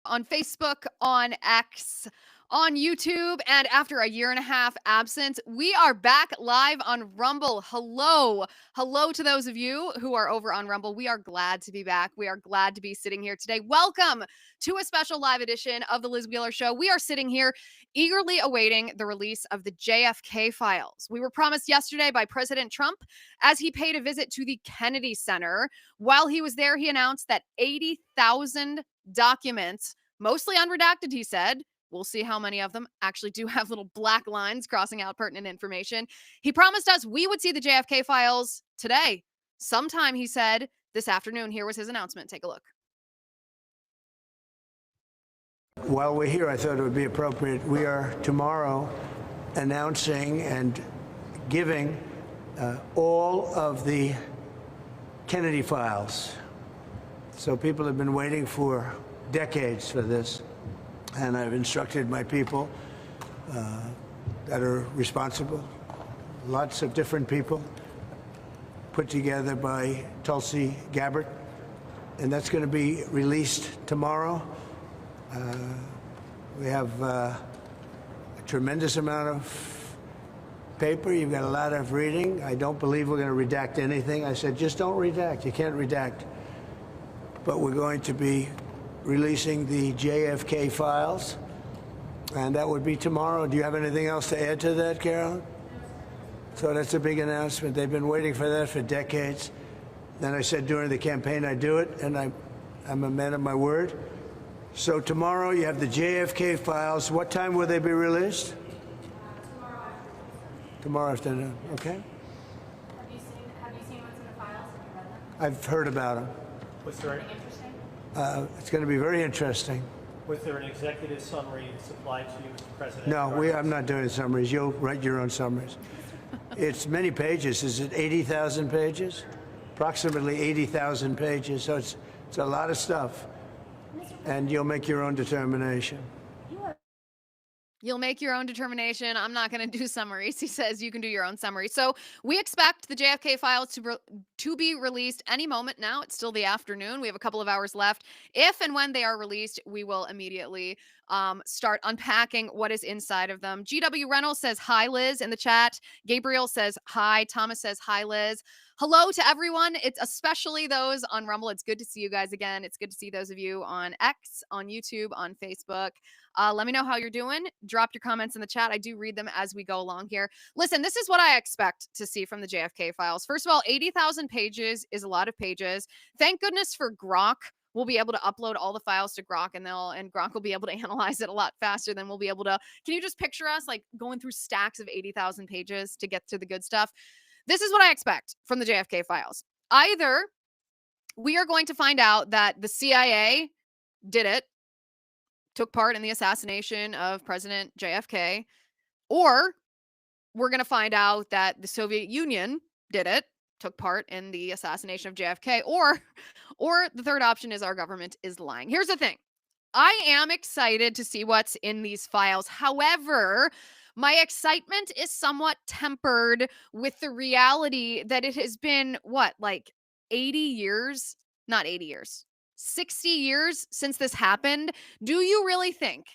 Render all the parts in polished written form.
on Facebook, on X, on YouTube, and after a year and a half absence, we are back live on Rumble. Hello. Hello to those of you who are over on Rumble. We are glad to be back. We are glad to be sitting here today. Welcome to a special live edition of the Liz Wheeler Show. We are sitting here eagerly awaiting the release of the JFK files. We were promised yesterday by President Trump as he paid a visit to the Kennedy Center. While he was there, he announced that 80,000 documents, mostly unredacted, he said. We'll see how many of them actually do have little black lines crossing out pertinent information. He promised us we would see the JFK files today. Sometime, he said, this afternoon. Here was his announcement. Take a look. While we're here, I thought it would be appropriate. We are tomorrow announcing and giving all of the Kennedy files. So people have been waiting for decades for this, and I've instructed my people that are responsible, lots of different people, put together by Tulsi Gabbard, and that's going to be released tomorrow. We have a tremendous amount of paper. You've got a lot of reading. I don't believe we're going to redact anything. I said, just don't redact. You can't redact. But we're going to be releasing the JFK files, and that would be tomorrow. Do you have anything else to add to that, Carolyn? So that's a big announcement. They've been waiting for that for decades. Then I said during the campaign I'd do it, and I'm a man of my word. So tomorrow you have the JFK files. What time will they be released? Tomorrow afternoon. Okay. Have you seen what's in the files? Have you read them? I've heard about them. Was there, Anything interesting? It's going to be very interesting. was there an executive summary supplied to you, Mr. President? No, I'm not doing summaries. You'll write your own summaries. It's many pages. Is it 80,000 pages? Approximately 80,000 pages. So it's a lot of stuff. And you'll make your own determination. You'll make your own determination. I'm not going to do summaries. He says you can do your own summary. So we expect the JFK files to be released any moment now. It's still the afternoon. We have a couple of hours left. If and when they are released, we will immediately start unpacking what is inside of them. GW Reynolds says, hi, Liz, in the chat. Gabriel says, hi. Thomas says, hi, Liz. Hello to everyone. It's especially those on Rumble. It's good to see you guys again. It's good to see those of you on X, on YouTube, on Facebook. Let me know how you're doing. Drop your comments in the chat. I do read them as we go along here. Listen, this is what I expect to see from the JFK files. First of all, 80,000 pages is a lot of pages. Thank goodness for Grok. We'll be able to upload all the files to Grok, and Grok will be able to analyze it a lot faster than we'll be able to. Can you just picture us like going through stacks of 80,000 pages to get to the good stuff? This is what I expect from the JFK files. Either we are going to find out that the CIA did it, took part in the assassination of President JFK, or we're going to find out that the Soviet Union did it, took part in the assassination of JFK, or the third option is our government is lying. Here's the thing. I am excited to see what's in these files. However, my excitement is somewhat tempered with the reality that it has been, 80 years? Not 80 years. 60 years since this happened. Do you really think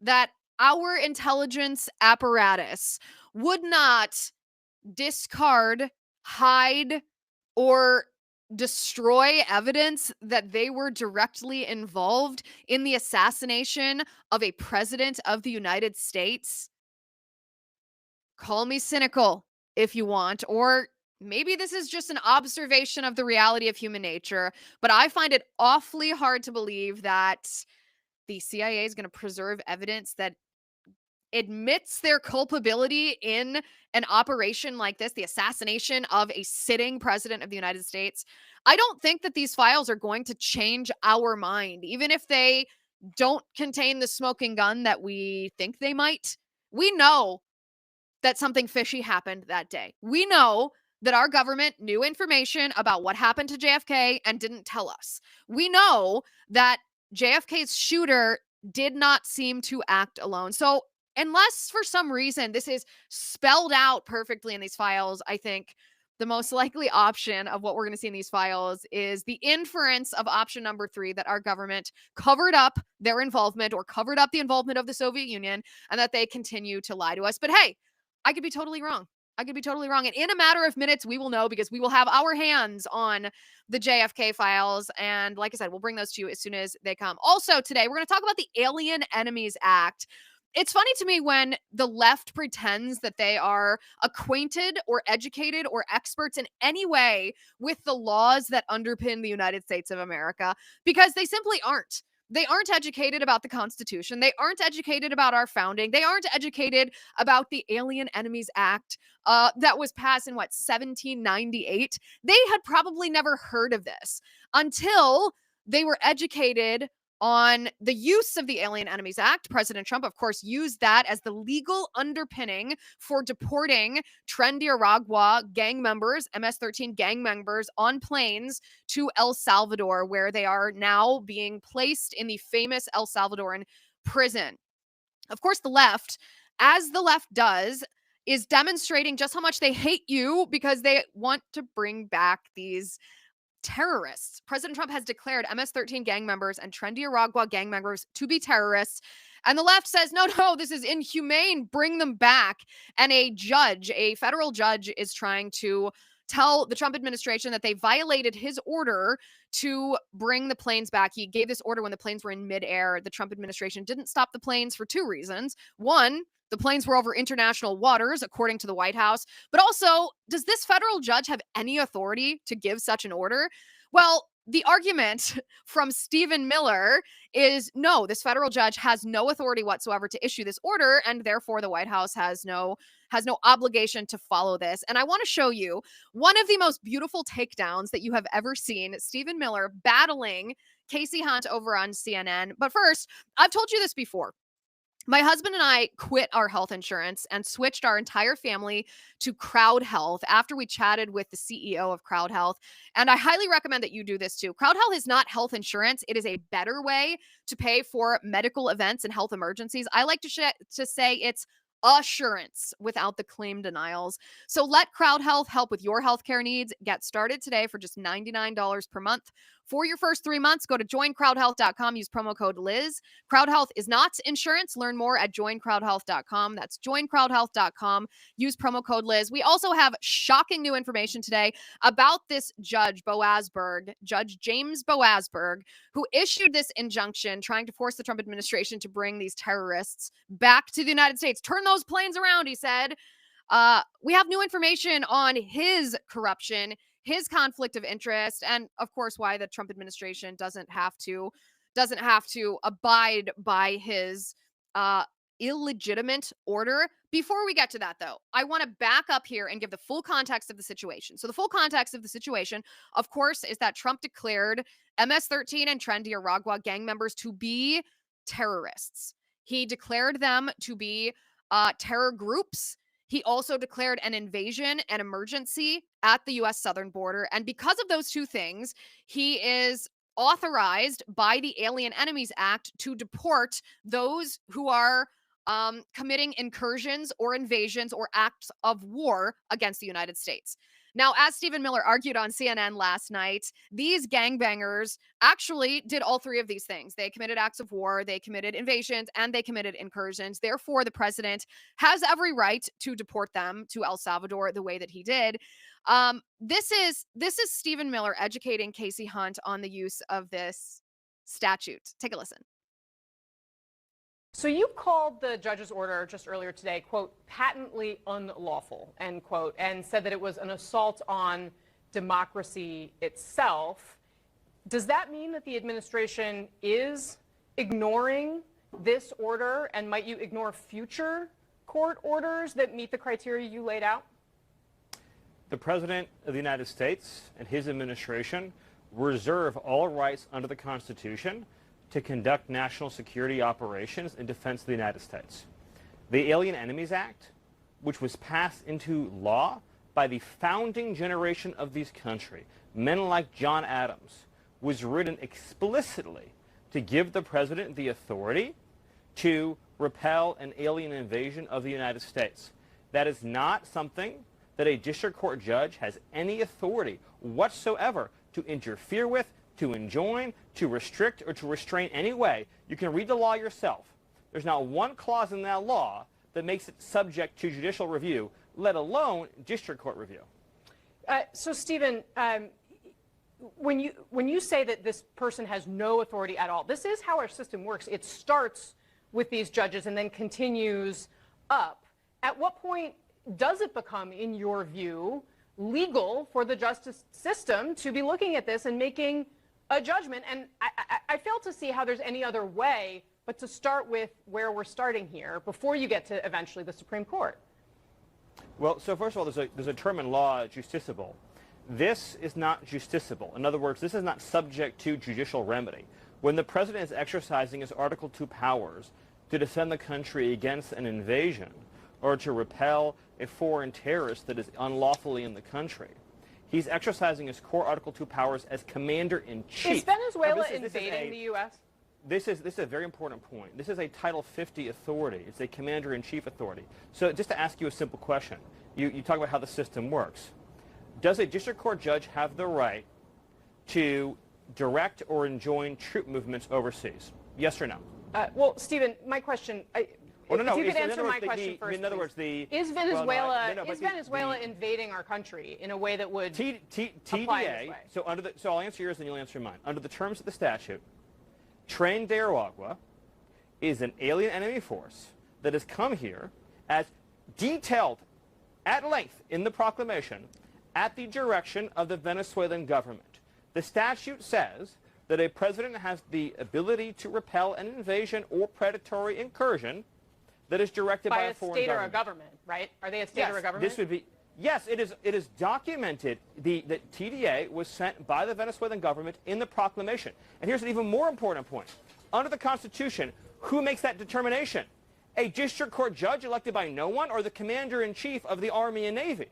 that our intelligence apparatus would not discard, hide, or destroy evidence that they were directly involved in the assassination of a president of the United States? Call me cynical if you want, or maybe this is just an observation of the reality of human nature, but I find it awfully hard to believe that the CIA is going to preserve evidence that admits their culpability in an operation like this, the assassination of a sitting president of the United States. I don't think that these files are going to change our mind, even if they don't contain the smoking gun that we think they might. We know that something fishy happened that day. We know that our government knew information about what happened to JFK and didn't tell us. We know that JFK's shooter did not seem to act alone. So unless for some reason this is spelled out perfectly in these files, I think The most likely option of what we're going to see in these files is the inference of option number 3, that our government covered up their involvement or covered up the involvement of the Soviet Union and that they continue to lie to us. But hey, I could be totally wrong. I could be totally wrong. And in a matter of minutes, we will know, because we will have our hands on the JFK files. And like I said, we'll bring those to you as soon as they come. Also, today, we're going to talk about the Alien Enemies Act. It's funny to me when the left pretends that they are acquainted or educated or experts in any way with the laws that underpin the United States of America, because they simply aren't. They aren't educated about the Constitution. They aren't educated about our founding. They aren't educated about the Alien Enemies Act that was passed in, 1798. They had probably never heard of this until they were educated on the use of the Alien Enemies Act. President Trump, of course, used that as the legal underpinning for deporting Nicaragua gang members, MS-13 gang members, on planes to El Salvador, where they are now being placed in the famous El Salvadoran prison. Of course, the left, as the left does, is demonstrating just how much they hate you because they want to bring back these terrorists. President Trump has declared MS-13 gang members and Nicaragua gang members to be terrorists. And the left says, no, this is inhumane. Bring them back. And a federal judge, is trying to tell the Trump administration that they violated his order to bring the planes back. He gave this order when the planes were in midair. The Trump administration didn't stop the planes for 2 reasons. One, the planes were over international waters, according to the White House. But also, does this federal judge have any authority to give such an order? Well, the argument from Stephen Miller is no, this federal judge has no authority whatsoever to issue this order, and therefore the White House has no obligation to follow this. And I want to show you one of the most beautiful takedowns that you have ever seen. Stephen Miller battling Casey Hunt over on CNN. But first, I've told you this before. My husband and I quit our health insurance and switched our entire family to Crowd Health after we chatted with the CEO of Crowd Health. And I highly recommend that you do this too. Crowd Health is not health insurance. It is a better way to pay for medical events and health emergencies. I like to say it's assurance without the claim denials. So let Crowd Health help with your healthcare needs. Get started today for just $99 per month. For your first 3 months, go to joincrowdhealth.com. Use promo code Liz. Crowd Health is not insurance. Learn more at joincrowdhealth.com. That's joincrowdhealth.com. Use promo code Liz. We also have shocking new information today about this Judge James Boasberg, who issued this injunction trying to force the Trump administration to bring these terrorists back to the United States. Turn those planes around, he said. We have new information on his corruption, his conflict of interest, and of course why the Trump administration doesn't have to abide by his illegitimate order. Before we get to that, though, I want to back up here and give the full context of the situation. So the full context of the situation, of course, is that Trump declared MS-13 and Nicaragua gang members to be terrorists. He declared them to be terror groups. He also declared an invasion and emergency at the U.S. southern border. And because of those 2 things, he is authorized by the Alien Enemies Act to deport those who are committing incursions or invasions or acts of war against the United States. Now, as Stephen Miller argued on CNN last night, these gangbangers actually did all 3 of these things. They committed acts of war, they committed invasions, and they committed incursions. Therefore, the president has every right to deport them to El Salvador the way that he did. This is Stephen Miller educating Casey Hunt on the use of this statute. Take a listen. So you called the judge's order just earlier today, quote, patently unlawful, end quote, and said that it was an assault on democracy itself. Does that mean that the administration is ignoring this order, and might you ignore future court orders that meet the criteria you laid out? The President of the United States and his administration reserve all rights under the Constitution to conduct national security operations in defense of the United States. The Alien Enemies Act, which was passed into law by the founding generation of this country, men like John Adams, was written explicitly to give the President the authority to repel an alien invasion of the United States. That is not something that a district court judge has any authority whatsoever to interfere with, to enjoin, to restrict, or to restrain any way. You can read the law yourself. There's not one clause in that law that makes it subject to judicial review, let alone district court review. So, Stephen, when you say that this person has no authority at all, this is how our system works. It starts with these judges and then continues up. At what point does it become, in your view, legal for the justice system to be looking at this and making a judgment? And I fail to see how there's any other way but to start with where we're starting here before you get to eventually the Supreme Court. Well, so first of all, there's a term in law, justiciable. This is not justiciable. In other words, this is not subject to judicial remedy. When the president is exercising his Article II powers to defend the country against an invasion or to repel a foreign terrorist that is unlawfully in the country, he's exercising his core Article II powers as commander-in-chief. Is Venezuela invading the U.S.? This is a very important point. This is a Title 50 authority. It's a commander-in-chief authority. So just to ask you a simple question, you talk about how the system works. Does a district court judge have the right to direct or enjoin troop movements overseas? Yes or no? Well, Stephen, my question, well, no, if you could in answer other my words, question first, in other words, is Venezuela invading our country in a way that would apply this way? So I'll answer yours and you'll answer mine. Under the terms of the statute, Tren de Aragua is an alien enemy force that has come here as detailed at length in the proclamation at the direction of the Venezuelan government. The statute says that a president has the ability to repel an invasion or predatory incursion that is directed by a foreign state government. or a government, right? Are they a state or a government? This would be, yes, it is documented that TDA was sent by the Venezuelan government in the proclamation. And here's an even more important point. Under the Constitution, who makes that determination? A district court judge elected by no one or the commander-in-chief of the Army and Navy?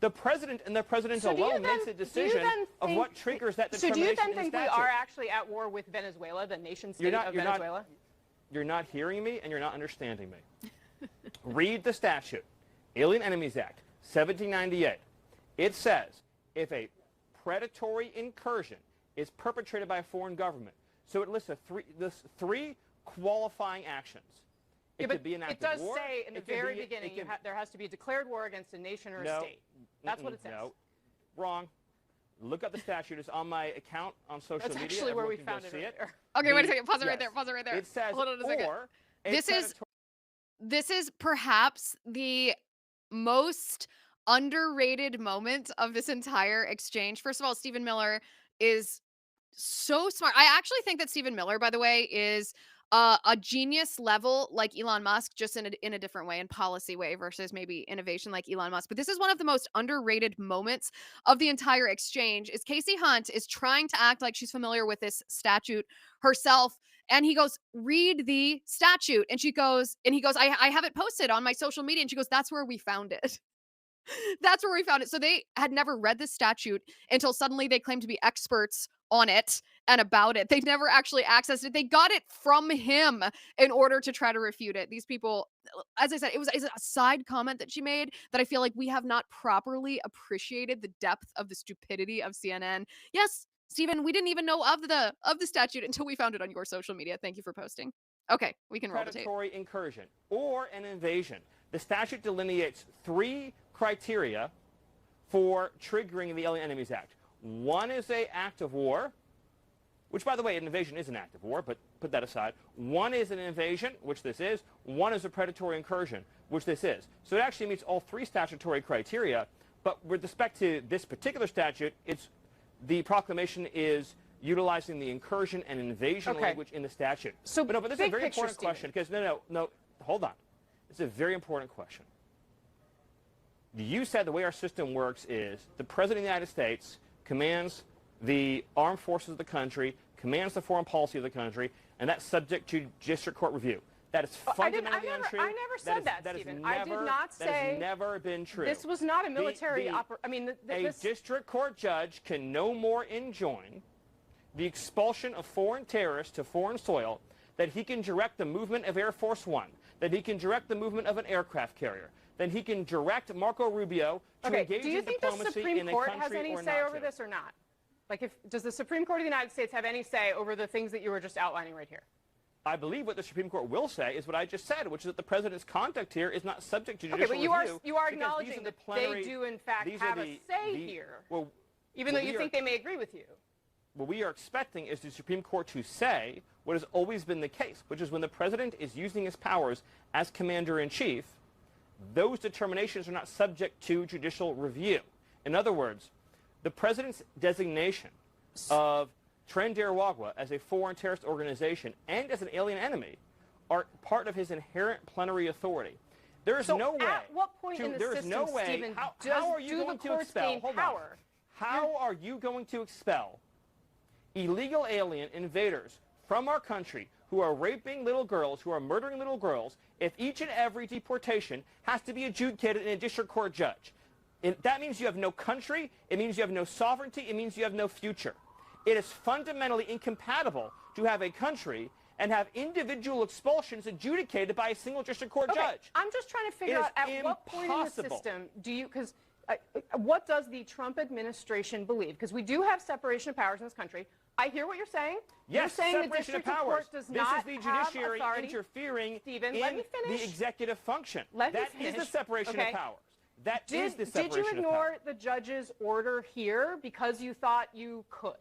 The president and the president alone makes a decision of what triggers that determination. So do you then think we are actually at war with Venezuela, the nation state of Venezuela? You're not hearing me and you're not understanding me. Read the statute. Alien Enemies Act, 1798. It says if a predatory incursion is perpetrated by a foreign government, so it lists three qualifying actions. It could be an act of war. It does say in the very beginning there has to be a declared war against a nation or a state. That's what it says. No, wrong. Look up the statute. It's on my account on social media. That's actually where we Everyone can found go it. see it. Okay, wait a second. Pause it right there. Pause it right there. It says hold on a second. or This is perhaps the most underrated moment of this entire exchange. First of all, Stephen Miller is so smart. I actually think that Stephen Miller, by the way, is a genius level like Elon Musk, just in a different way, in policy way versus maybe innovation like Elon Musk. But this is one of the most underrated moments of the entire exchange. Is Casey Hunt is trying to act like she's familiar with this statute herself. And he goes, read the statute. And he goes, I have it posted on my social media. And she goes, that's where we found it. That's where we found it. So they had never read this statute until suddenly they claimed to be experts on it and about it. They never actually accessed it. They got it from him in order to try to refute it. These people, as I said, it's a side comment that she made that I feel like we have not properly appreciated the depth of the stupidity of CNN. Yes, Stephen, we didn't even know of the statute until we found it on your social media. Thank you for posting. Okay, we can roll the tape. Predatory incursion or an invasion. The statute delineates three criteria for triggering the Alien Enemies Act. One is an act of war, which, by the way, an invasion is an act of war, but put that aside. One is an invasion, which this is. One is a predatory incursion, which this is. So it actually meets all three statutory criteria. But with respect to this particular statute, the proclamation is utilizing the incursion and invasion language in the statute. So, but this is a very important question because no, hold on. It's a very important question. You said the way our system works is the President of the United States commands the armed forces of the country, commands the foreign policy of the country, and that's subject to district court review. That is fundamentally untrue. I never said that, Stephen. I did not say. That has never been true. This was not a military operation. A district court judge can no more enjoin the expulsion of foreign terrorists to foreign soil that he can direct the movement of Air Force One, that he can direct the movement of an aircraft carrier, then he can direct Marco Rubio to Okay, engage do you in think the diplomacy Supreme in a Court country has any or say not over to. this or not? Like, does the Supreme Court of the United States have any say over the things that you were just outlining right here? I believe what the Supreme Court will say is what I just said, which is that the president's conduct here is not subject to judicial Okay, but review. you are because acknowledging these are the that plenary- they do, in fact, these are have a the- say the- here, well, even what though we you are- think they may agree with you. What we are expecting is the Supreme Court to say what has always been the case, which is when the president is using his powers as commander-in-chief, those determinations are not subject to judicial review. In other words, the president's designation of Trinidad as a foreign terrorist organization and as an alien enemy are part of his inherent plenary authority. There is So no way. at what point in the there is system, no way. Stephen, How are you do going the to courts expel? gain Hold power? on. How are you going to expel illegal alien invaders from our country who are raping little girls, who are murdering little girls, if each and every deportation has to be adjudicated in a district court judge? That means you have no country. It means you have no sovereignty. It means you have no future. It is fundamentally incompatible to have a country and have individual expulsions adjudicated by a single district court judge. I'm just trying to figure It out is at what point in the impossible. system do you, because what does the Trump administration believe? Because we do have separation of powers in this country. I hear what you're saying. Yes, you're saying the separation of district powers. court does This not is the have judiciary authority. interfering Stephen, in let me finish. the executive function. Let me That is the finish. separation Okay. of powers. That is the Did separation you of ignore powers. the judge's order here because you thought you could?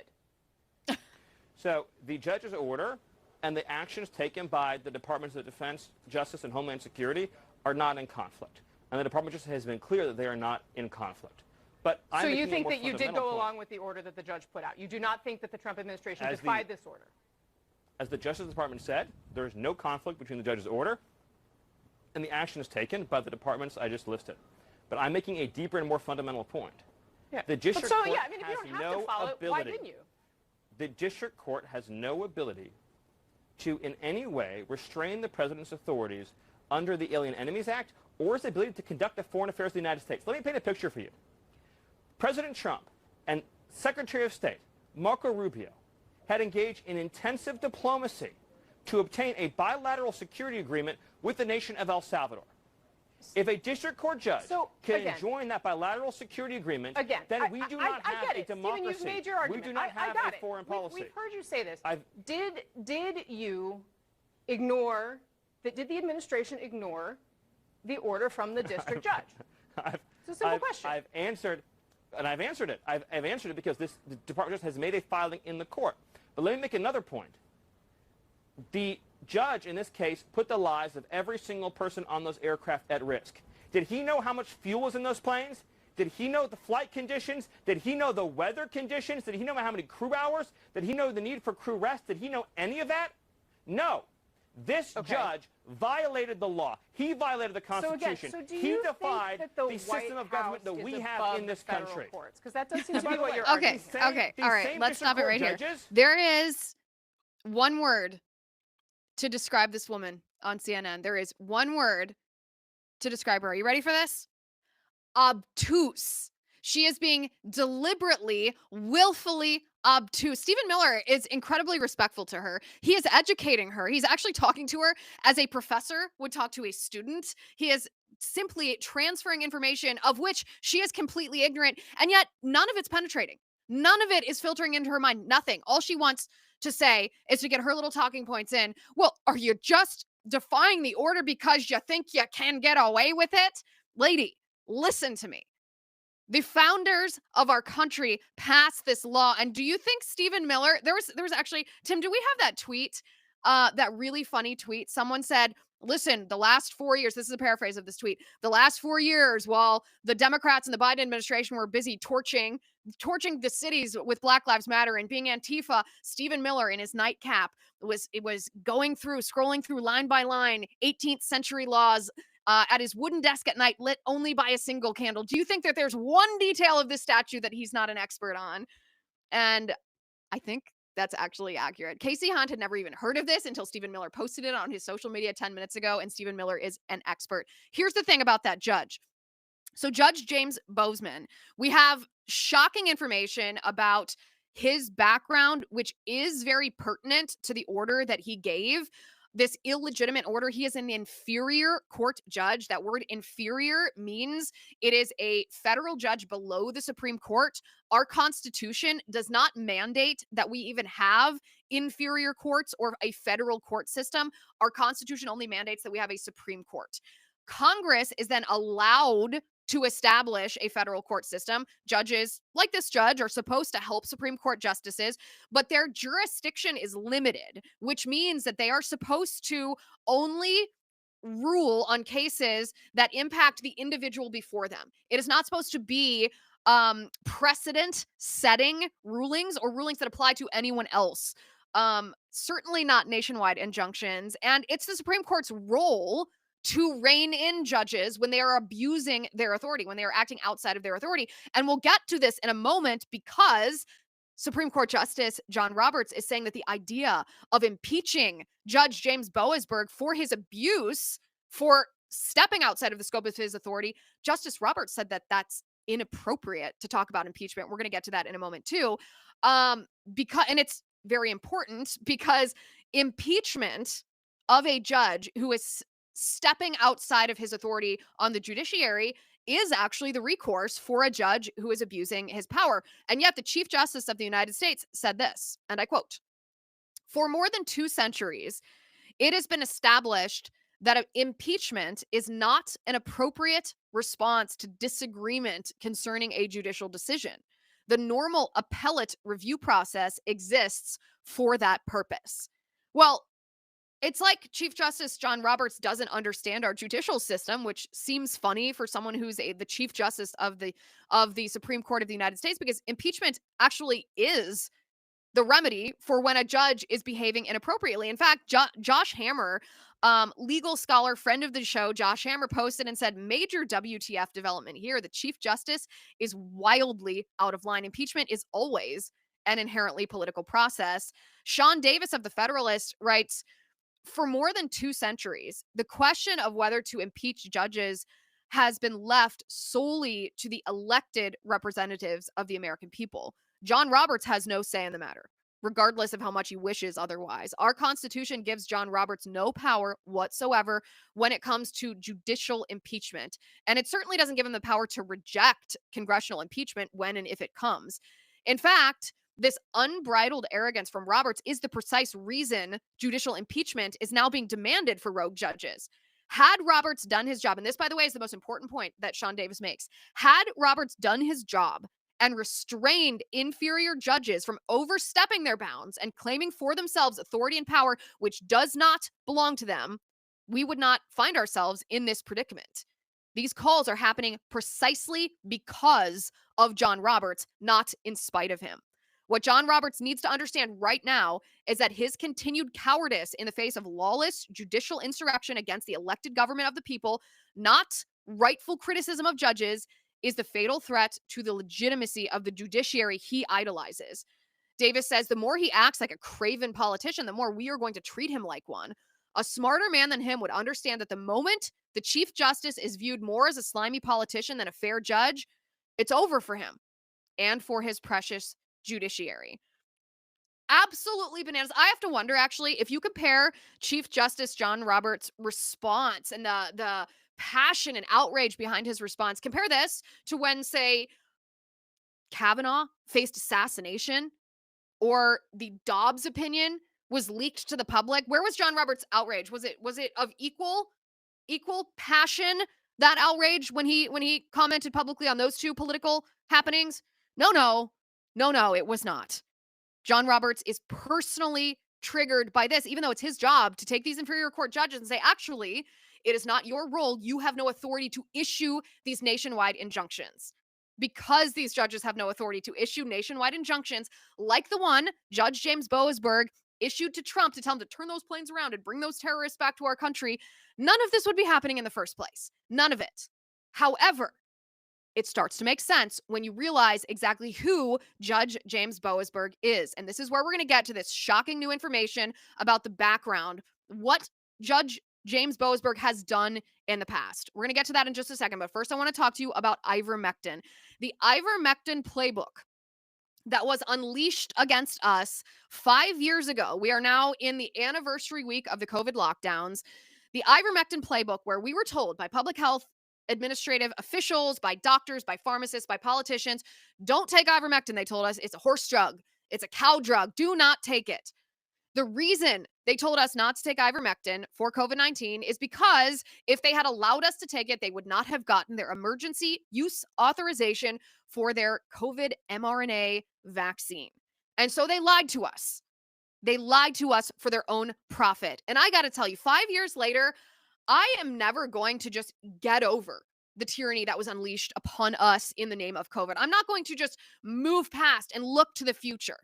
So the judge's order and the actions taken by the Departments of Defense, Justice, and Homeland Security are not in conflict. And the Department of Justice has been clear that they are not in conflict. But I'm So you making a think more that you did fundamental go point. along with the order that the judge put out? You do not think that the Trump administration As the- defied this order? As the Justice Department said, there is no conflict between the judge's order and the actions taken by the departments I just listed. But I'm making a deeper and more fundamental point. Yeah. The district so, court yeah, I mean, if you has don't have no to follow it, why ability. didn't you? The district court has no ability to in any way restrain the president's authorities under the Alien Enemies Act or his ability to conduct the foreign affairs of the United States. Let me paint a picture for you. President Trump and Secretary of State Marco Rubio had engaged in intensive diplomacy to obtain a bilateral security agreement with the nation of El Salvador. If a district court judge can again, join that bilateral security agreement, Again, then we do not I have get a it. Stephen, democracy. you've made your argument. We do not I have got a it. foreign policy. We've heard you say this. I've- Did you ignore, did the administration ignore the order from the district judge? It's a simple question. I've answered, and I've answered it. I've answered it because the Department of Justice has made a filing in the court. But let me make another point. The judge, in this case, put the lives of every single person on those aircraft at risk. Did he know how much fuel was in those planes? Did he know the flight conditions? Did he know the weather conditions? Did he know how many crew hours? Did he know the need for crew rest? Did he know any of that? No. This judge violated the law. He violated the Constitution. So do he you defied think that the system of government that we have in this country. Because that does seem to by be the what way, you're Okay, arguing. okay, these all right. same Let's stop it right district court here. judges- There is one word to describe this woman on CNN. There is one word to describe her. Are you ready for this? Obtuse. She is being deliberately, willfully obtuse. Stephen Miller is incredibly respectful to her. He is educating her. He's actually talking to her as a professor would talk to a student. He is simply transferring information of which she is completely ignorant, and yet none of it's penetrating. None of it is filtering into her mind. Nothing. All she wants to say is to get her little talking points in. Well, are you just defying the order because you think you can get away with it? Lady, listen to me. The founders of our country passed this law. And do you think Stephen Miller, there was actually, Tim, do we have that tweet? That really funny tweet. Someone said, listen, the last 4 years, this is a paraphrase of this tweet, the last 4 years while the Democrats and the Biden administration were busy torching the cities with Black Lives Matter and being Antifa, Stephen Miller in his nightcap was scrolling through line by line, 18th century laws at his wooden desk at night, lit only by a single candle. Do you think that there's one detail of this statute that he's not an expert on? And I think that's actually accurate. Casey Hunt had never even heard of this until Stephen Miller posted it on his social media 10 minutes ago, and Stephen Miller is an expert. Here's the thing about that judge. So Judge James Boasberg, we have shocking information about his background, which is very pertinent to the order that he gave. this illegitimate order. He is an inferior court judge. That word inferior means it is a federal judge below the Supreme Court. Our Constitution does not mandate that we even have inferior courts or a federal court system. Our Constitution only mandates that we have a Supreme Court. Congress is then allowed to establish a federal court system. Judges like this judge are supposed to help Supreme Court justices, but their jurisdiction is limited, which means that they are supposed to only rule on cases that impact the individual before them. It is not supposed to be precedent setting rulings or rulings that apply to anyone else. Certainly not nationwide injunctions. And it's the Supreme Court's role to rein in judges when they are abusing their authority, when they are acting outside of their authority. And we'll get to this in a moment, because Supreme Court Justice John Roberts is saying that the idea of impeaching Judge James Boasberg for his abuse, for stepping outside of the scope of his authority, Justice Roberts said that that's inappropriate to talk about impeachment. We're going to get to that in a moment too. And it's very important because impeachment of a judge who is stepping outside of his authority on the judiciary is actually the recourse for a judge who is abusing his power. And yet the Chief Justice of the United States said this, and I quote, "For more than 2 centuries, it has been established that impeachment is not an appropriate response to disagreement concerning a judicial decision. The normal appellate review process exists for that purpose." Well, it's like Chief Justice John Roberts doesn't understand our judicial system, which seems funny for someone who's the Chief Justice of the Supreme Court of the United States, because impeachment actually is the remedy for when a judge is behaving inappropriately. In fact, Josh Hammer, legal scholar, friend of the show, Josh Hammer posted and said, "Major WTF development here. The Chief Justice is wildly out of line. Impeachment is always an inherently political process." Sean Davis of The Federalist writes, "For more than 2 centuries, the question of whether to impeach judges has been left solely to the elected representatives of the American people. John Roberts has no say in the matter, regardless of how much he wishes otherwise. Our Constitution gives John Roberts no power whatsoever when it comes to judicial impeachment. And it certainly doesn't give him the power to reject congressional impeachment when and if it comes. In fact, this unbridled arrogance from Roberts is the precise reason judicial impeachment is now being demanded for rogue judges. Had Roberts done his job, and this, by the way, is the most important point that Sean Davis makes, had Roberts done his job and restrained inferior judges from overstepping their bounds and claiming for themselves authority and power which does not belong to them, we would not find ourselves in this predicament. These calls are happening precisely because of John Roberts, not in spite of him. What John Roberts needs to understand right now is that his continued cowardice in the face of lawless judicial insurrection against the elected government of the people, not rightful criticism of judges, is the fatal threat to the legitimacy of the judiciary he idolizes. Davis says the more he acts like a craven politician, the more we are going to treat him like one. A smarter man than him would understand that the moment the Chief Justice is viewed more as a slimy politician than a fair judge, it's over for him and for his precious judiciary. Absolutely bananas. I have to wonder, actually, if you compare Chief Justice John Roberts' response and the passion and outrage behind his response, compare this to when, say, Kavanaugh faced assassination or the Dobbs opinion was leaked to the public. Where was John Roberts' outrage? Was it of equal passion, that outrage, when he commented publicly on those two political happenings? No, it was not. John Roberts is personally triggered by this, even though it's his job to take these inferior court judges and say, actually, it is not your role. You have no authority to issue these nationwide injunctions. Because these judges have no authority to issue nationwide injunctions, like the one Judge James Boasberg issued to Trump to tell him to turn those planes around and bring those terrorists back to our country, none of this would be happening in the first place. None of it. However, it starts to make sense when you realize exactly who Judge James Boasberg is. And this is where we're going to get to this shocking new information about the background, what Judge James Boasberg has done in the past. We're going to get to that in just a second, but first I want to talk to you about ivermectin. The ivermectin playbook that was unleashed against us 5 years ago. We are now in the anniversary week of the COVID lockdowns. The ivermectin playbook, where we were told by public health administrative officials, by doctors, by pharmacists, by politicians, don't take ivermectin. They told us it's a horse drug, it's a cow drug. Do not take it. The reason they told us not to take ivermectin for COVID-19 is because if they had allowed us to take it, they would not have gotten their emergency use authorization for their COVID mRNA vaccine. And so they lied to us. They lied to us for their own profit. And I got to tell you, 5 years later, I am never going to just get over the tyranny that was unleashed upon us in the name of COVID. I'm not going to just move past and look to the future,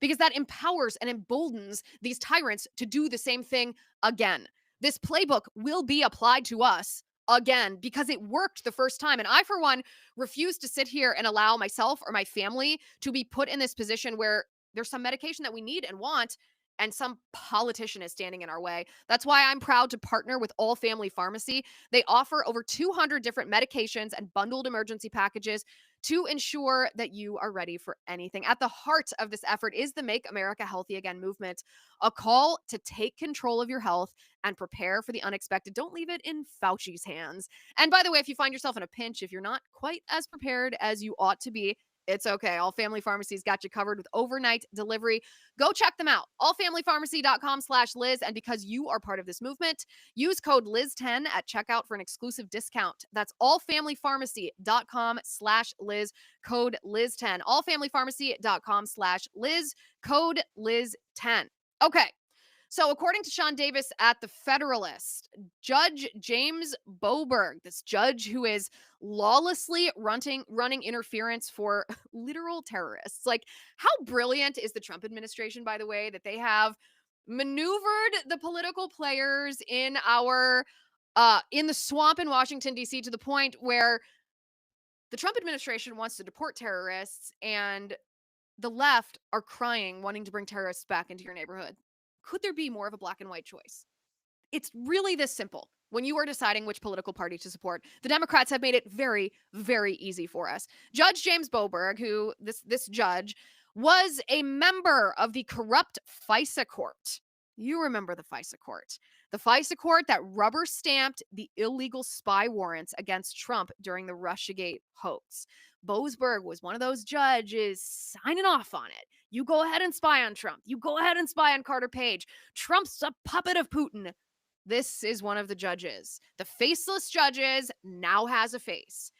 because that empowers and emboldens these tyrants to do the same thing again. This playbook will be applied to us again because it worked the first time. And I, for one, refuse to sit here and allow myself or my family to be put in this position where there's some medication that we need and want, and some politician is standing in our way. That's why I'm proud to partner with All Family Pharmacy. They offer over 200 different medications and bundled emergency packages to ensure that you are ready for anything. At the heart of this effort is the Make America Healthy Again movement, a call to take control of your health and prepare for the unexpected. Don't leave it in Fauci's hands. And by the way, if you find yourself in a pinch, if you're not quite as prepared as you ought to be, it's okay. All Family Pharmacy's got you covered with overnight delivery. Go check them out. allfamilypharmacy.com/Liz. And because you are part of this movement, use code Liz10 at checkout for an exclusive discount. That's allfamilypharmacy.com/Liz, code Liz10. allfamilypharmacy.com/Liz, code Liz10. Okay. So, according to Sean Davis at The Federalist, Judge James Boasberg, this judge who is lawlessly running interference for literal terrorists. Like, how brilliant is the Trump administration, by the way, that they have maneuvered the political players in the swamp in Washington, D.C. to the point where the Trump administration wants to deport terrorists and the left are crying, wanting to bring terrorists back into your neighborhood. Could there be more of a black and white choice? It's really this simple. When you are deciding which political party to support, the Democrats have made it very, very easy for us. Judge James Boasberg, who this judge was a member of the corrupt FISA court. You remember the FISA court. The FISA court that rubber stamped the illegal spy warrants against Trump during the Russiagate hoax. Boasberg was one of those judges signing off on it. You go ahead and spy on Trump. You go ahead and spy on Carter Page. Trump's a puppet of Putin. This is one of the judges. The faceless judges now has a face.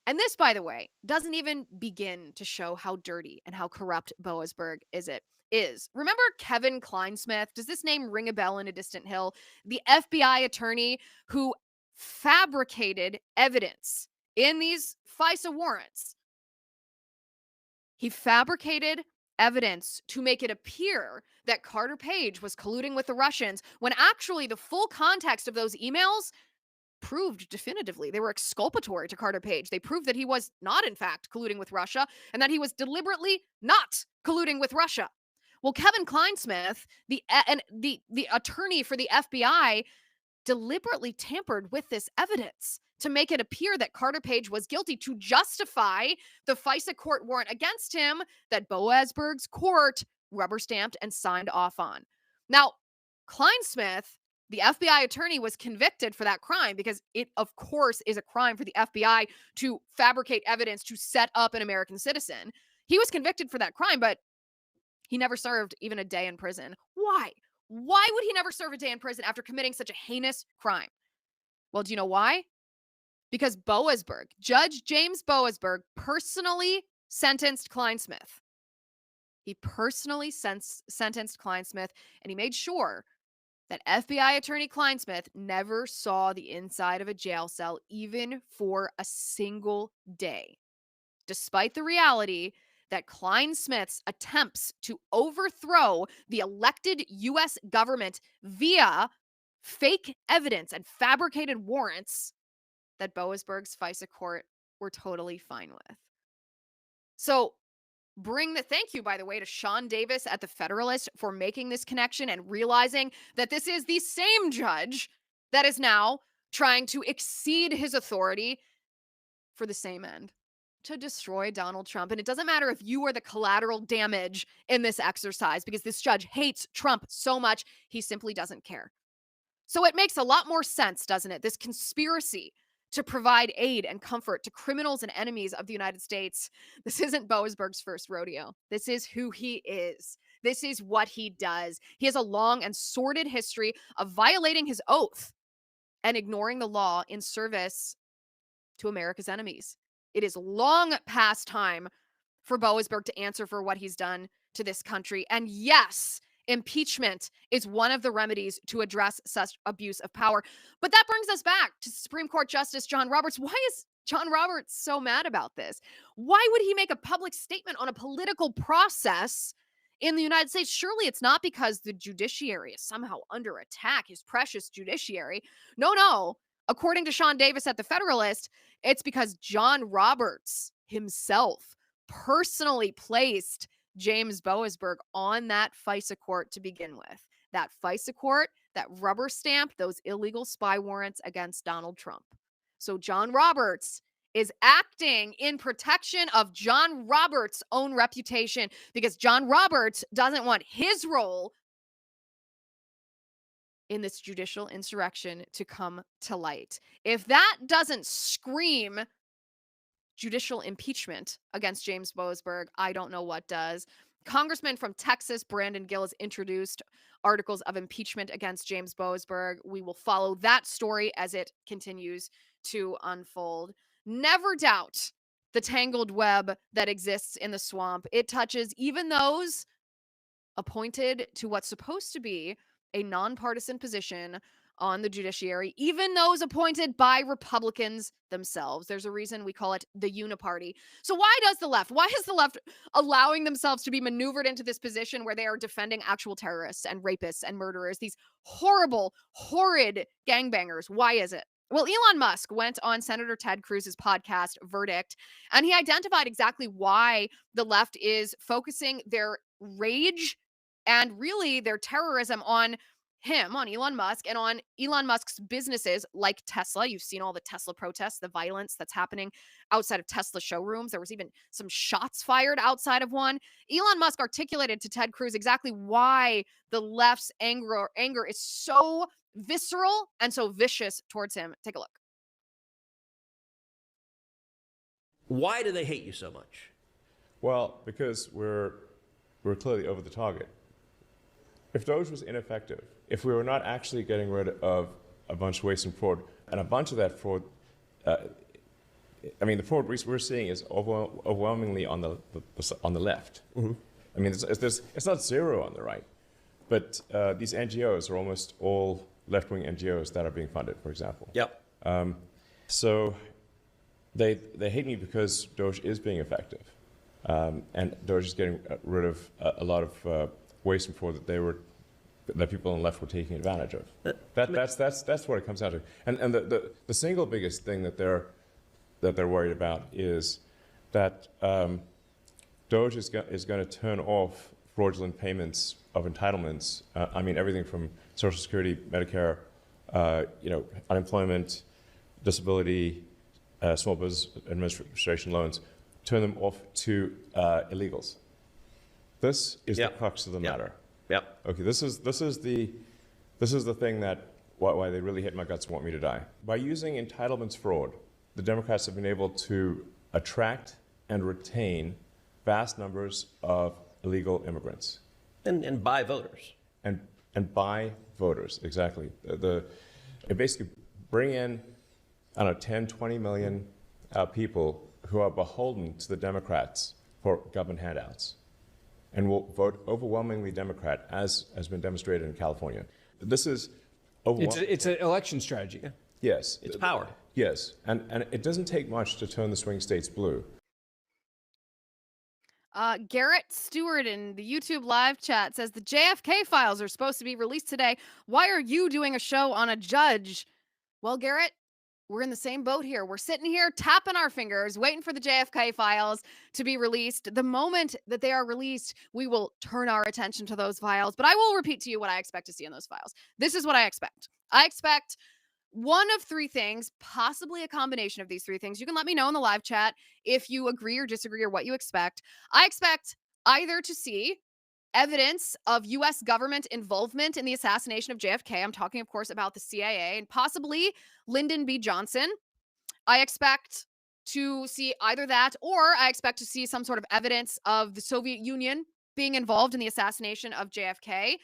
And this, by the way, doesn't even begin to show how dirty and how corrupt Boasberg is. Remember Kevin Kleinsmith? Does this name ring a bell in a distant hill? The FBI attorney who fabricated evidence in these FISA warrants. He fabricated evidence to make it appear that Carter Page was colluding with the Russians, when actually the full context of those emails proved definitively they were exculpatory to Carter Page. They proved that he was not, in fact, colluding with Russia and that he was deliberately not colluding with Russia. Well, Kevin Kleinsmith, the attorney for the FBI, deliberately tampered with this evidence to make it appear that Carter Page was guilty, to justify the FISA court warrant against him that Boasberg's court rubber stamped and signed off on. Now, Kleinsmith, the FBI attorney, was convicted for that crime because it, of course, is a crime for the FBI to fabricate evidence to set up an American citizen. He was convicted for that crime, but he never served even a day in prison. Why? Why would he never serve a day in prison after committing such a heinous crime? Well, do you know why? Because Boasberg, Judge James Boasberg, personally sentenced Kleinsmith. He personally sentenced Kleinsmith, and he made sure that FBI attorney Kleinsmith never saw the inside of a jail cell even for a single day, despite the reality that Kleinsmith's attempts to overthrow the elected U.S. government via fake evidence and fabricated warrants that Boasberg's FISA court were totally fine with. So thank you, by the way, to Sean Davis at The Federalist for making this connection and realizing that this is the same judge that is now trying to exceed his authority for the same end, to destroy Donald Trump. And it doesn't matter if you are the collateral damage in this exercise, because this judge hates Trump so much, he simply doesn't care. So it makes a lot more sense, doesn't it? This conspiracy to provide aid and comfort to criminals and enemies of the United States. This isn't Boasberg's first rodeo. This is who he is. This is what he does. He has a long and sordid history of violating his oath and ignoring the law in service to America's enemies. It is long past time for Boasberg to answer for what he's done to this country. And yes, impeachment is one of the remedies to address such abuse of power. But that brings us back to Supreme Court Justice John Roberts. Why is John Roberts so mad about this? Why would he make a public statement on a political process in the United States? Surely it's not because the judiciary is somehow under attack, his precious judiciary. No. According to Sean Davis at The Federalist, it's because John Roberts himself personally placed James Boasberg on that FISA court to begin with. That FISA court that rubber stamped those illegal spy warrants against Donald Trump. So John Roberts is acting in protection of John Roberts' own reputation, because John Roberts doesn't want his role in this judicial insurrection to come to light. If that doesn't scream judicial impeachment against James Boasberg, I don't know what does. Congressman from Texas, Brandon Gill, has introduced articles of impeachment against James Boasberg. We will follow that story as it continues to unfold. Never doubt the tangled web that exists in the swamp. It touches even those appointed to what's supposed to be a nonpartisan position on the judiciary, even those appointed by Republicans themselves. There's a reason we call it the uniparty. So why is the left allowing themselves to be maneuvered into this position where they are defending actual terrorists and rapists and murderers, these horrible, horrid gangbangers? Why is it? Well, Elon Musk went on Senator Ted Cruz's podcast, Verdict, and he identified exactly why the left is focusing their rage and really their terrorism on him, on Elon Musk, and on Elon Musk's businesses like Tesla. You've seen all the Tesla protests, the violence that's happening outside of Tesla showrooms. There was even some shots fired outside of one. Elon Musk articulated to Ted Cruz exactly why the left's anger is so visceral and so vicious towards him. Take a look. Why do they hate you so much? Well, because we're clearly over the target. If DOGE was ineffective, if we were not actually getting rid of a bunch of waste and fraud, and a bunch of that fraud, the fraud we're seeing is overwhelmingly on the left. Mm-hmm. I mean, it's not zero on the right, but these NGOs are almost all left-wing NGOs that are being funded, for example. Yep. So they hate me because DOGE is being effective, and DOGE is getting rid of a lot of waste and fraud that people on the left were taking advantage of. That's what it comes down to. And the single biggest thing that they're worried about is that DOGE is going to turn off fraudulent payments of entitlements. Everything from Social Security, Medicare, unemployment, disability, small business administration loans, turn them off to illegals. This is the crux of the matter. Yep. Okay, this is the thing that why they really hate my guts and want me to die. By using entitlements fraud, the Democrats have been able to attract and retain vast numbers of illegal immigrants. And buy voters. And buy voters, exactly. They basically bring in, 10, 20 million people who are beholden to the Democrats for government handouts and will vote overwhelmingly Democrat, as has been demonstrated in California. This is It's an election strategy. Yeah. Yes. It's power. Yes. And it doesn't take much to turn the swing states blue. Garrett Stewart in the YouTube live chat says the JFK files are supposed to be released today. Why are you doing a show on a judge? Well, Garrett, we're in the same boat here. We're sitting here tapping our fingers, waiting for the JFK files to be released. The moment that they are released, we will turn our attention to those files. But I will repeat to you what I expect to see in those files. This is what I expect. I expect one of three things, possibly a combination of these three things. You can let me know in the live chat if you agree or disagree or what you expect. I expect either to see evidence of U.S. government involvement in the assassination of JFK. I'm talking, of course, about the CIA and possibly Lyndon B. Johnson. I expect to see either that, or I expect to see some sort of evidence of the Soviet Union being involved in the assassination of JFK.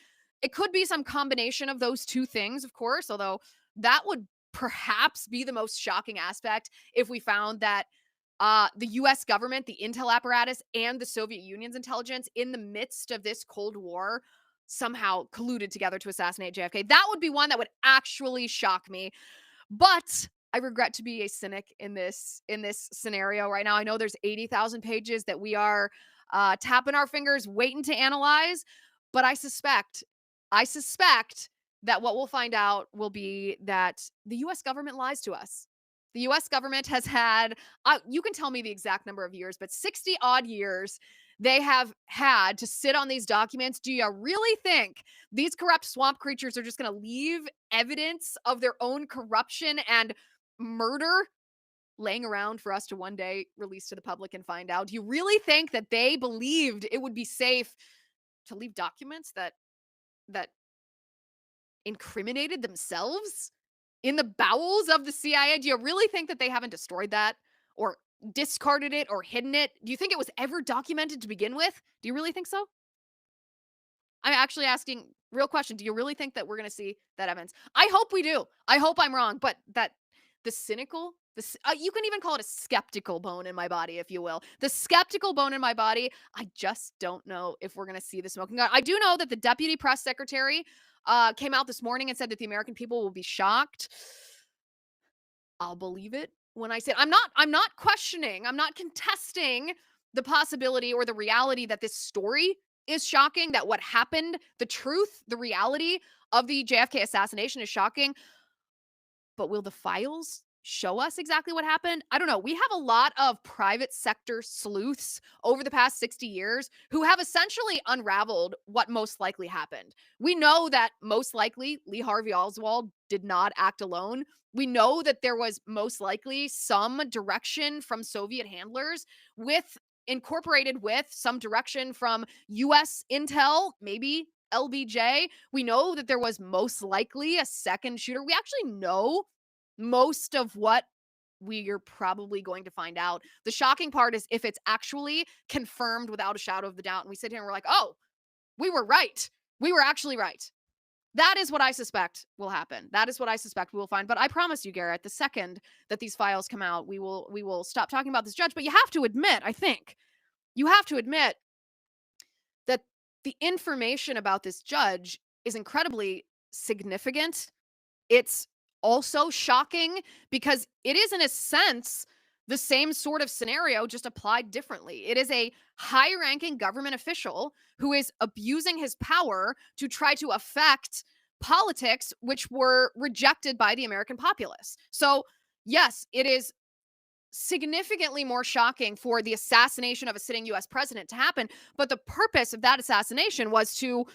It could be some combination of those two things, of course, although that would perhaps be the most shocking aspect if we found that the US government, the intel apparatus, and the Soviet Union's intelligence in the midst of this Cold War somehow colluded together to assassinate JFK. That would be one that would actually shock me. But I regret to be a cynic in this scenario right now. I know there's 80,000 pages that we are tapping our fingers, waiting to analyze, but I suspect that what we'll find out will be that the U.S. government lies to us. The U.S. government has had, you can tell me the exact number of years, but 60 odd years they have had to sit on these documents. Do you really think these corrupt swamp creatures are just going to leave evidence of their own corruption and murder laying around for us to one day release to the public and find out? Do you really think that they believed it would be safe to leave documents that incriminated themselves in the bowels of the CIA? Do you really think that they haven't destroyed that or discarded it or hidden it? Do you think it was ever documented to begin with? Do you really think so? I'm actually asking real question. Do you really think that we're going to see that evidence? I hope we do. I hope I'm wrong, but that the cynical, you can even call it a skeptical bone in my body, if you will. The skeptical bone in my body, I just don't know if we're going to see the smoking gun. I do know that the deputy press secretary came out this morning and said that the American people will be shocked. I'll believe it when I say it. I'm not questioning, I'm not contesting the possibility or the reality that this story is shocking, that what happened, the truth, the reality of the JFK assassination is shocking. But will the files show us exactly what happened? I don't know. We have a lot of private sector sleuths over the past 60 years who have essentially unraveled what most likely happened. We know that most likely Lee Harvey Oswald did not act alone. We know that there was most likely some direction from Soviet handlers incorporated with some direction from US intel, maybe LBJ. We know that there was most likely a second shooter. We actually know most of what we are probably going to find out. The shocking part is if it's actually confirmed without a shadow of the doubt, and we sit here and we're like, oh, we were right. We were actually right. That is what I suspect will happen. That is what I suspect we will find. But I promise you, Garrett, the second that these files come out, we will stop talking about this judge. But you have to admit, I think, you have to admit that the information about this judge is incredibly significant. It's also shocking because it is, in a sense, the same sort of scenario, just applied differently. It is a high-ranking government official who is abusing his power to try to affect politics which were rejected by the American populace. So, yes, it is significantly more shocking for the assassination of a sitting U.S. president to happen, but the purpose of that assassination was to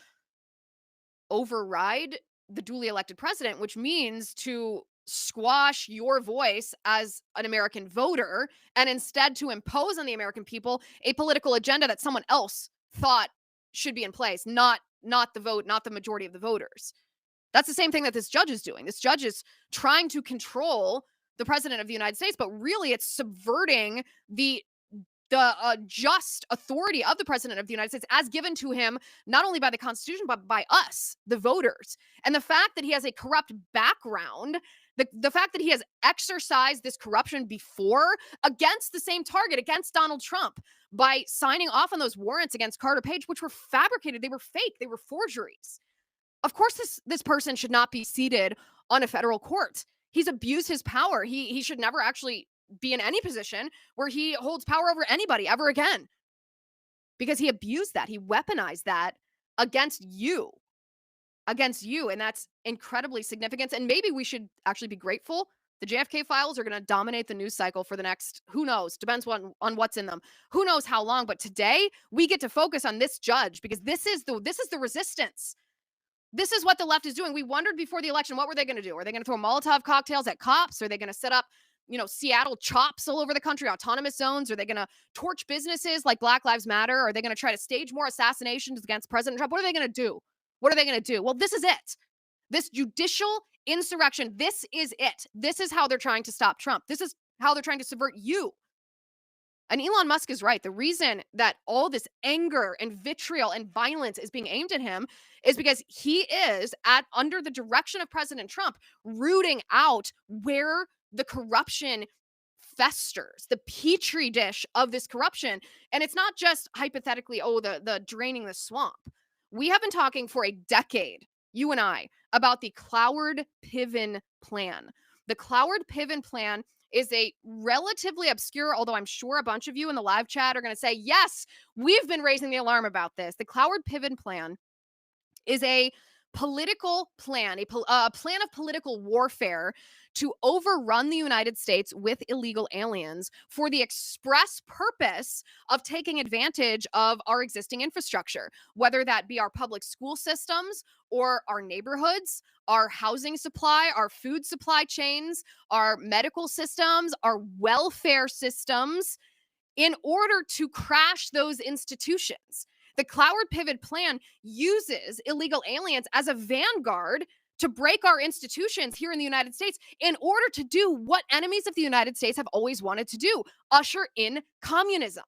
override the duly elected president, which means to squash your voice as an American voter and instead to impose on the American people a political agenda that someone else thought should be in place, not the vote, not the majority of the voters. That's the same thing that this judge is doing. This judge is trying to control the president of the United States, but really it's subverting the just authority of the president of the United States as given to him, not only by the Constitution, but by us, the voters. And the fact that he has a corrupt background, the fact that he has exercised this corruption before against the same target, against Donald Trump, by signing off on those warrants against Carter Page, which were fabricated, they were fake, they were forgeries. Of course, this person should not be seated on a federal court. He's abused his power. He should never actually be in any position where he holds power over anybody ever again, because he abused that. He weaponized that against you. And that's incredibly significant. And maybe we should actually be grateful. The JFK files are going to dominate the news cycle for the next, who knows, depends on what's in them. Who knows how long, but today we get to focus on this judge because this is the resistance. This is what the left is doing. We wondered before the election, what were they going to do? Are they going to throw Molotov cocktails at cops? Are they going to set up, Seattle chops all over the country, autonomous zones? Are they going to torch businesses like Black Lives Matter? Are they going to try to stage more assassinations against President Trump? What are they going to do? What are they going to do? Well, this is it. This judicial insurrection, this is it. This is how they're trying to stop Trump. This is how they're trying to subvert you. And Elon Musk is right. The reason that all this anger and vitriol and violence is being aimed at him is because he is under the direction of President Trump, rooting out where the corruption festers, the petri dish of this corruption. And it's not just hypothetically, the draining the swamp. We have been talking for a decade, you and I, about the Cloward-Piven plan. The Cloward-Piven plan is a relatively obscure, although I'm sure a bunch of you in the live chat are going to say, yes, we've been raising the alarm about this. The Cloward-Piven plan is a political plan, a plan of political warfare to overrun the United States with illegal aliens for the express purpose of taking advantage of our existing infrastructure, whether that be our public school systems or our neighborhoods, our housing supply, our food supply chains, our medical systems, our welfare systems, in order to crash those institutions. The Cloward-Piven plan uses illegal aliens as a vanguard to break our institutions here in the United States in order to do what enemies of the United States have always wanted to do, usher in communism.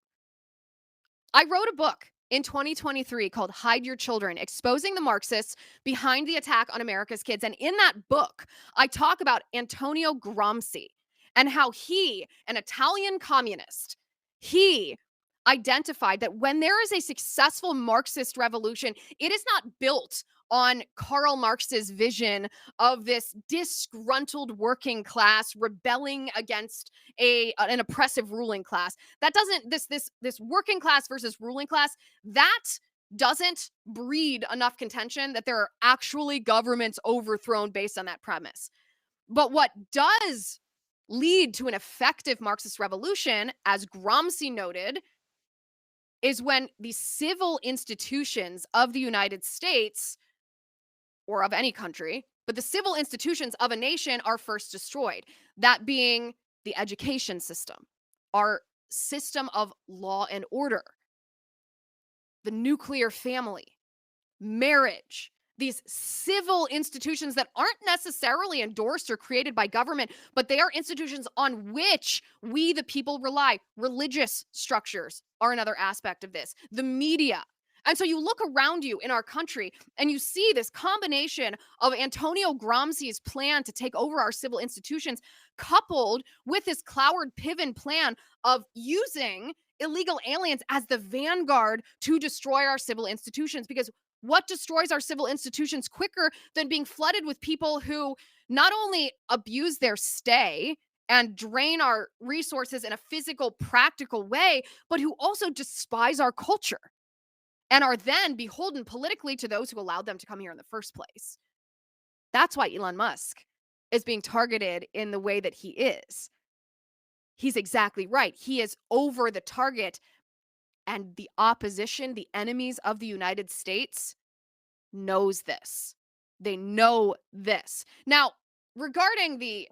I wrote a book in 2023 called Hide Your Children, exposing the Marxists behind the attack on America's kids. And in that book, I talk about Antonio Gramsci and how he, an Italian communist, he identified that when there is a successful Marxist revolution, it is not built on Karl Marx's vision of this disgruntled working class rebelling against an oppressive ruling class. That doesn't, this working class versus ruling class, that doesn't breed enough contention that there are actually governments overthrown based on that premise. But what does lead to an effective Marxist revolution, as Gramsci noted, is when the civil institutions of the United States, or of any country, but the civil institutions of a nation are first destroyed. That being the education system, our system of law and order, the nuclear family, marriage, these civil institutions that aren't necessarily endorsed or created by government, but they are institutions on which we, the people, rely. Religious structures are another aspect of this. The media. And so you look around you in our country and you see this combination of Antonio Gramsci's plan to take over our civil institutions, coupled with this Cloward-Piven plan of using illegal aliens as the vanguard to destroy our civil institutions. Because what destroys our civil institutions quicker than being flooded with people who not only abuse their stay and drain our resources in a physical, practical way, but who also despise our culture and are then beholden politically to those who allowed them to come here in the first place? That's why Elon Musk is being targeted in the way that he is. He's exactly right. He is over the target, and the opposition, the enemies of the United States, knows this. They know this. Now, regarding the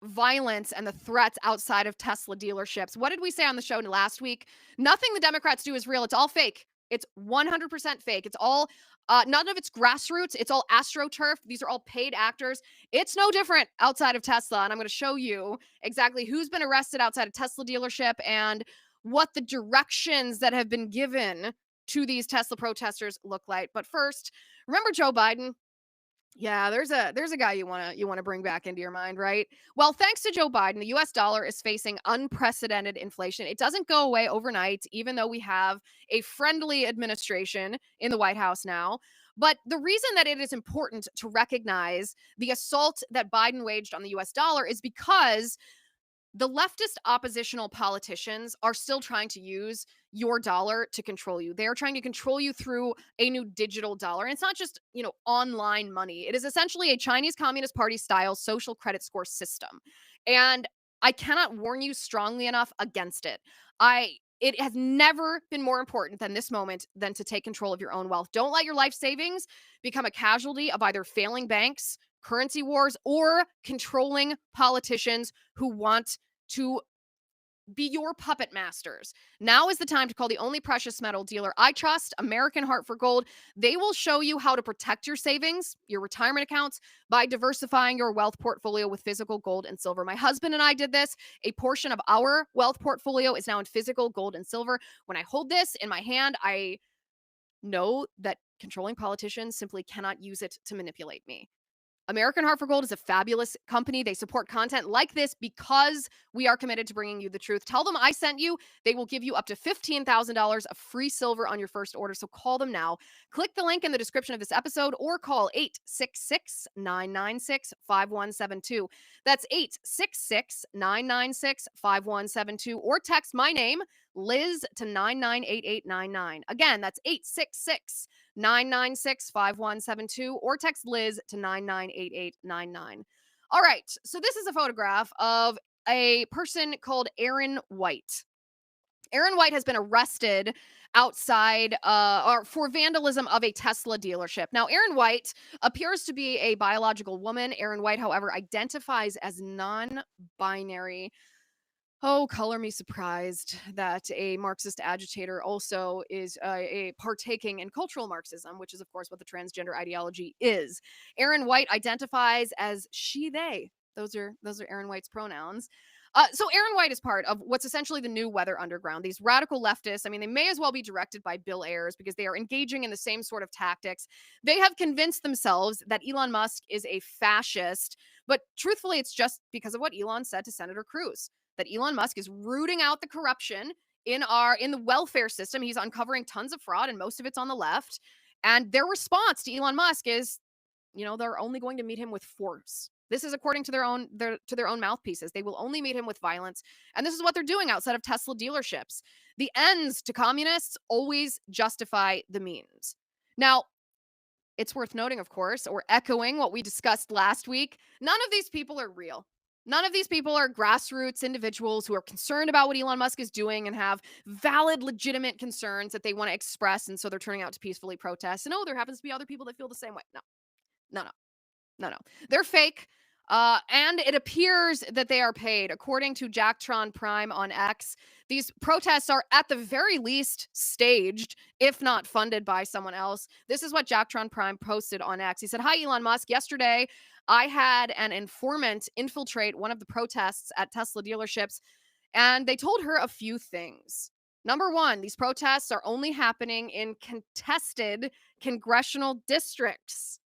violence and the threats outside of Tesla dealerships, what did we say on the show last week? Nothing the Democrats do is real. It's all fake. It's 100% fake. It's all, none of it's grassroots. It's all AstroTurf. These are all paid actors. It's no different outside of Tesla. And I'm going to show you exactly who's been arrested outside of Tesla dealership and what the directions that have been given to these Tesla protesters look like. But first, remember Joe Biden? Yeah, there's a guy you want to bring back into your mind, right? Well, thanks to Joe Biden, the US dollar is facing unprecedented inflation. It doesn't go away overnight, even though we have a friendly administration in the White House now. But the reason that it is important to recognize the assault that Biden waged on the US dollar is because the leftist oppositional politicians are still trying to use your dollar to control you. They are trying to control you through a new digital dollar. And it's not just, online money. It is essentially a Chinese Communist Party style social credit score system. And I cannot warn you strongly enough against it. I It has never been more important than this moment than to take control of your own wealth. Don't let your life savings become a casualty of either failing banks, currency wars, or controlling politicians who want to be your puppet masters. Now is the time to call the only precious metal dealer I trust, American Heart for Gold. They will show you how to protect your savings, your retirement accounts, by diversifying your wealth portfolio with physical gold and silver. My husband and I did this. A portion of our wealth portfolio is now in physical gold and silver. When I hold this in my hand, I know that controlling politicians simply cannot use it to manipulate me. American Heart for Gold is a fabulous company. They support content like this because we are committed to bringing you the truth. Tell them I sent you. They will give you up to $15,000 of free silver on your first order. So call them now. Click the link in the description of this episode or call 866-996-5172. That's 866-996-5172 or text my name, Liz, to 998899. Again, that's 866-996-5172 or text Liz to 998899. All right, so this is a photograph of a person called Aaron White. Aaron White has been arrested outside or for vandalism of a Tesla dealership. Now, Aaron White appears to be a biological woman. Aaron White, however, identifies as non-binary. Oh, color me surprised that a Marxist agitator also is a partaking in cultural Marxism, which is, of course, what the transgender ideology is. Aaron White identifies as she, they. Those are Aaron White's pronouns. So Aaron White is part of what's essentially the new weather underground. These radical leftists, I mean, they may as well be directed by Bill Ayers because they are engaging in the same sort of tactics. They have convinced themselves that Elon Musk is a fascist, but truthfully, it's just because of what Elon said to Senator Cruz, that Elon Musk is rooting out the corruption in the welfare system. He's uncovering tons of fraud, and most of it's on the left. And their response to Elon Musk is, they're only going to meet him with force. This is according to their own mouthpieces. They will only meet him with violence. And this is what they're doing outside of Tesla dealerships. The ends to communists always justify the means. Now, it's worth noting, of course, or echoing what we discussed last week, none of these people are real. None of these people are grassroots individuals who are concerned about what Elon Musk is doing and have valid, legitimate concerns that they want to express, and so they're turning out to peacefully protest. And there happens to be other people that feel the same way. No. They're fake. And it appears that they are paid. According to Jacktron Prime on X, these protests are at the very least staged, if not funded by someone else. This is what Jacktron Prime posted on X. He said, "Hi, Elon Musk. Yesterday, I had an informant infiltrate one of the protests at Tesla dealerships, and they told her a few things. Number one, these protests are only happening in contested congressional districts."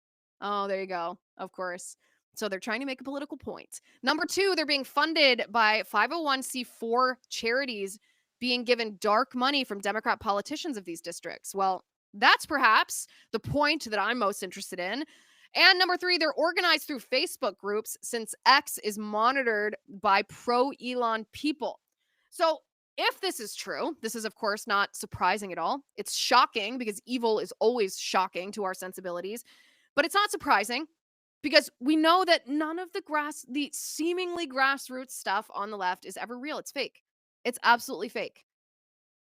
Oh, there you go. Of course. So they're trying to make a political point. Number two, they're being funded by 501c4 charities being given dark money from Democrat politicians of these districts. Well, that's perhaps the point that I'm most interested in. And number three, they're organized through Facebook groups since X is monitored by pro-Elon people. So if this is true, this is, of course, not surprising at all. It's shocking because evil is always shocking to our sensibilities. But it's not surprising because we know that none of the seemingly grassroots stuff on the left is ever real. It's fake. It's absolutely fake.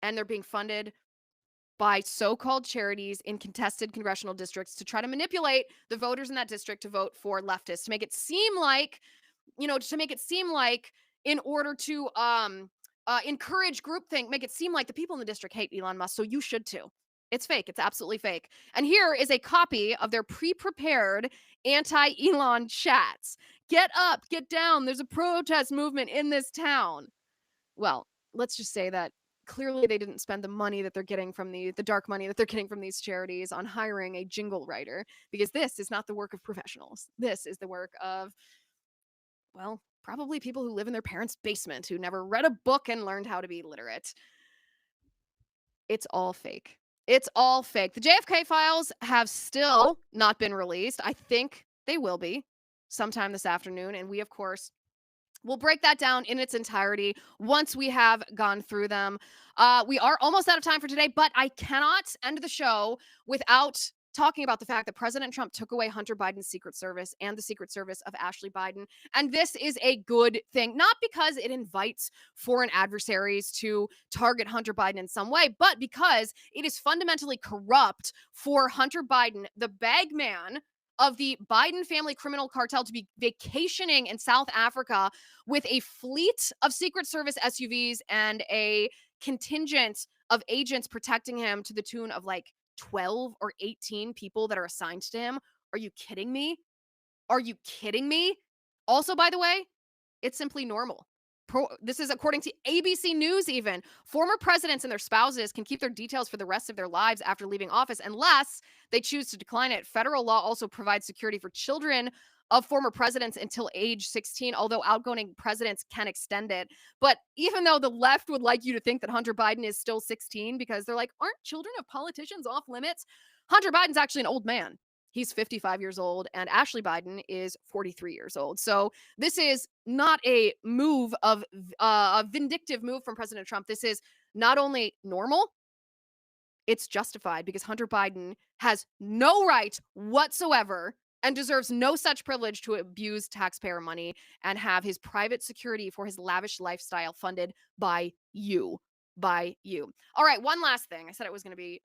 And they're being funded by so-called charities in contested congressional districts to try to manipulate the voters in that district to vote for leftists, to make it seem like, in order to encourage groupthink, make it seem like the people in the district hate Elon Musk, so you should too. It's fake. It's absolutely fake. And here is a copy of their pre-prepared anti-Elon chats. Get up, get down. There's a protest movement in this town. Well, let's just say that clearly they didn't spend the money that they're getting from the dark money that they're getting from these charities on hiring a jingle writer, because this is not the work of professionals. This is the work of, well, probably people who live in their parents' basement, who never read a book and learned how to be literate. It's all fake. It's all fake. The JFK files have still not been released. I think they will be sometime this afternoon. And we, of course, will break that down in its entirety once we have gone through them. We are almost out of time for today, but I cannot end the show without talking about the fact that President Trump took away Hunter Biden's Secret Service and the Secret Service of Ashley Biden. And this is a good thing, not because it invites foreign adversaries to target Hunter Biden in some way, but because it is fundamentally corrupt for Hunter Biden, the bag man of the Biden family criminal cartel, to be vacationing in South Africa with a fleet of Secret Service SUVs and a contingent of agents protecting him to the tune of like 12 or 18 people that are assigned to him. Are you kidding me? Are you kidding me? Also, by the way, it's simply normal. This is according to ABC News even. Former presidents and their spouses can keep their details for the rest of their lives after leaving office unless they choose to decline it. Federal law also provides security for children of former presidents until age 16, although outgoing presidents can extend it. But even though the left would like you to think that Hunter Biden is still 16 because they're like, aren't children of politicians off limits? Hunter Biden's actually an old man. He's 55 years old, and Ashley Biden is 43 years old. So this is not a move of a vindictive move from President Trump. This is not only normal, it's justified because Hunter Biden has no right whatsoever and deserves no such privilege to abuse taxpayer money and have his private security for his lavish lifestyle funded by you. By you. All right, one last thing. I said it was going to be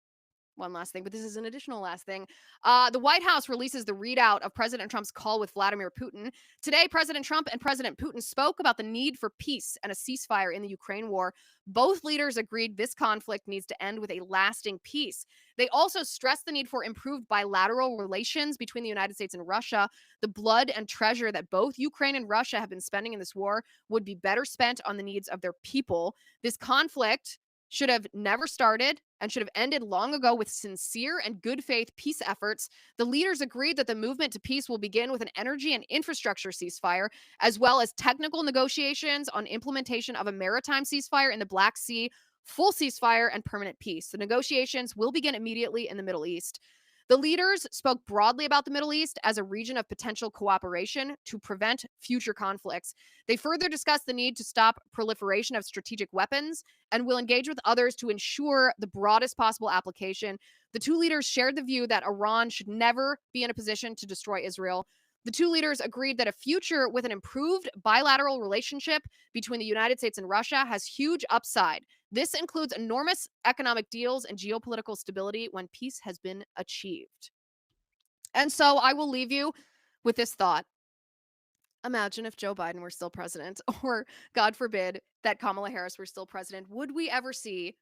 one last thing, but this is an additional last thing. The White House releases the readout of President Trump's call with Vladimir Putin. Today, President Trump and President Putin spoke about the need for peace and a ceasefire in the Ukraine war. Both leaders agreed this conflict needs to end with a lasting peace. They also stressed the need for improved bilateral relations between the United States and Russia. The blood and treasure that both Ukraine and Russia have been spending in this war would be better spent on the needs of their people. This conflict should have never started and should have ended long ago with sincere and good faith peace efforts. The leaders agreed that the movement to peace will begin with an energy and infrastructure ceasefire, as well as technical negotiations on implementation of a maritime ceasefire in the Black Sea, full ceasefire, and permanent peace. The negotiations will begin immediately in the Middle East. The leaders spoke broadly about the Middle East as a region of potential cooperation to prevent future conflicts. They further discussed the need to stop proliferation of strategic weapons and will engage with others to ensure the broadest possible application. The two leaders shared the view that Iran should never be in a position to destroy Israel. The two leaders agreed that a future with an improved bilateral relationship between the United States and Russia has huge upside. This includes enormous economic deals and geopolitical stability when peace has been achieved. And so I will leave you with this thought. Imagine if Joe Biden were still president, or God forbid that Kamala Harris were still president. Would we ever see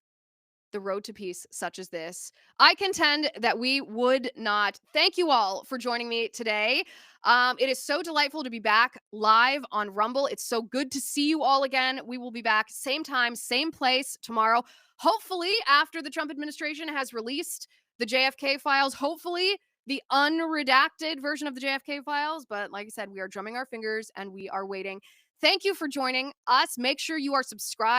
the road to peace such as this? I contend that we would not. Thank you all for joining me today. It is so delightful to be back live on Rumble. It's so good to see you all again. We will be back same time, same place tomorrow. Hopefully, after the Trump administration has released the JFK files, hopefully the unredacted version of the JFK files. But like I said, we are drumming our fingers and we are waiting. Thank you for joining us. Make sure you are subscribed